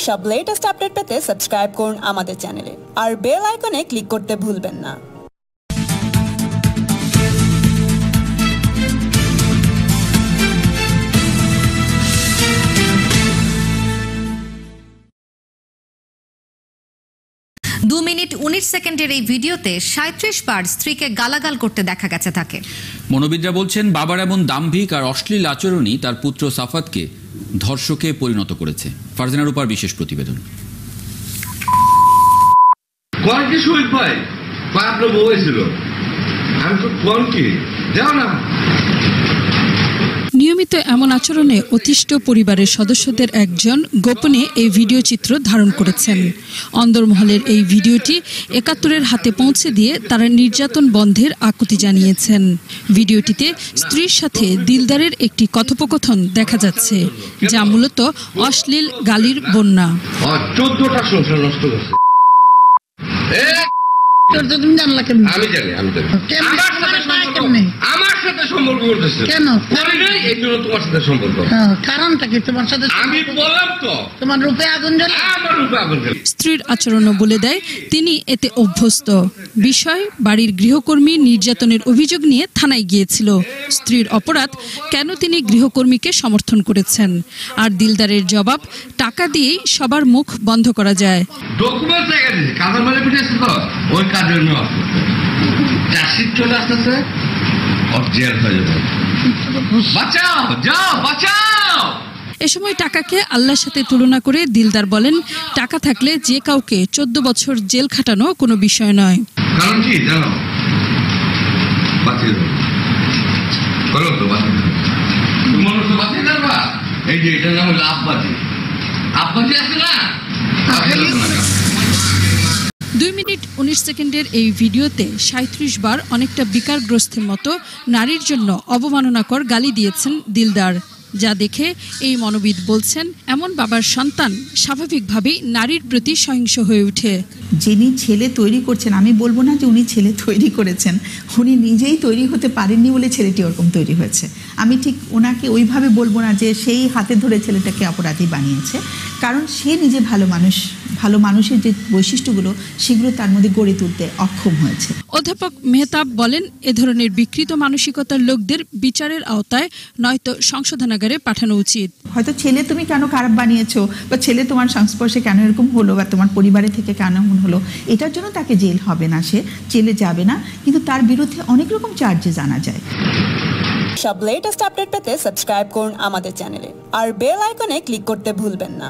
সব latest update পেতে subscribe করুন আমাদের চ্যানেলে আর বেল আইকনে ক্লিক করতে ভুলবেন না। দু মিনিট 19 সেকেন্ডের এই ভিডিওতে 37 বার স্ত্রীকে গালাগাল করতে দেখা গেছে তাকে। মনোবিদরা বলছেন বাবার এমন দাম্ভিক আর অশ্লীল আচরণই তার পুত্র সাফাতকে ধর্ষকে পরিণত করেছে। ফারজানার উপর বিশেষ প্রতিবেদন। নিয়মিত এমন আচরণে অতিষ্ঠ পরিবারের সদস্যদের একজন গোপনে এই ভিডিও চিত্র ধারণ করেছেন। অন্দরমহলের এই ভিডিওটি ৭১-এর হাতে পৌঁছে দিয়ে তারা নির্যাতন বন্ধের আকুতি জানিয়েছেন। ভিডিওটিতে স্ত্রীর সাথে দিলদারের একটি কথোপকথন দেখা যাচ্ছে, যা মূলত অশ্লীল গালির বন্যা। 14টা সংসার নষ্ট করছে। আমার সাথে সম্পর্ক করতেছে কেন? এই জন্য তোমার সাথে সম্পর্ক। কারণটা কি? তোমার সাথে আমি বললাম তো তোমার রূপে আগুন জ্বলে। আমার রূপে আগুন জ্বলে। স্ত্রীর আচরণও বলে দেয় তিনি এতে অভ্যস্ত। বিষয় বাড়ির গৃহকর্মী নির্যাতনের অভিযোগ নিয়ে থানায় গিয়েছিল। স্ত্রীর অপরাধ, কেন তিনি গৃহকর্মীকে সমর্থন করেছেন। আর দিলদারের জবাব, টাকা দিয়েই সবার মুখ বন্ধ করা যায়। ডকুমেন্ট জায়গা দিয়েছে, কাজের মানে পিটিয়েছে তো ওই কাজের জন্য চাষির চলে আসতেছে জেল হয়ে যাবে। বাঁচাও, যাও বাঁচাও। এ সময় টাকাকে আল্লাহর সাথে তুলনা করে দিলদার বলেন, টাকা থাকলে যে কাউকে 14 বছর জেল খাটানো কোনো বিষয় নয়। কারণ কি জানো? বাঁচিয়ে দেবো করো তো, বাঁচিয়ে দেবো। তোমার তো বাঁচিয়ে দেবা। এই যে এটার নাম হলো আব্বাজি। আব্বাজি আছে না? 2 মিনিট 19 সেকেন্ডের এই ভিডিওতে 37 বার অনেকটা বিকারগ্রস্তের মতো নারীর জন্য অবমাননাকর গালি দিয়েছেন দিলদার, যা দেখে এই মনোবিদ বলছেন এমন বাবার সন্তান স্বাভাবিকভাবেই নারীর প্রতি সহিংস হয়ে ওঠে। যিনি ছেলে তৈরি করছেন, আমি বলবো না যে উনি ছেলে তৈরি করেছেন, উনি নিজেই তৈরি হতে পারেননি বলে ছেলেটি ওরকম তৈরি হয়েছে। আমি ঠিক ওনাকে ওইভাবে বলবো না যে সেই হাতে ধরে ছেলেটাকে অপরাধী বানিয়েছে, কারণ সে নিজে ভালো মানুষ, ভালো মানুষের যে বৈশিষ্ট্যগুলো সেগুলো তার মধ্যে গড়ে তুলতে অক্ষম হয়েছে। অধ্যাপক মেহতাব বলেন, এ ধরনের বিকৃত মানসিকতার লোকদের বিচারের আওতায় নয়তো সংশোধনাগারে পাঠানো উচিত। হয়তো ছেলে তুমি কেন খারাপ বানিয়েছো, বা ছেলে তোমার সংস্পর্শে কেন এরকম হলো, বা তোমার পরিবারে থেকে কেন এমন হলো, এটার জন্য তাকে জেল হবে না, সে জেলে যাবে না, কিন্তু তার বিরুদ্ধে অনেক রকম চার্জেস আনা যায়। সব লেটেস্ট আপডেট পেতে সাবস্ক্রাইব করুন আমাদের চ্যানেলে আর বেল আইকনে ক্লিক করতে ভুলবেন না।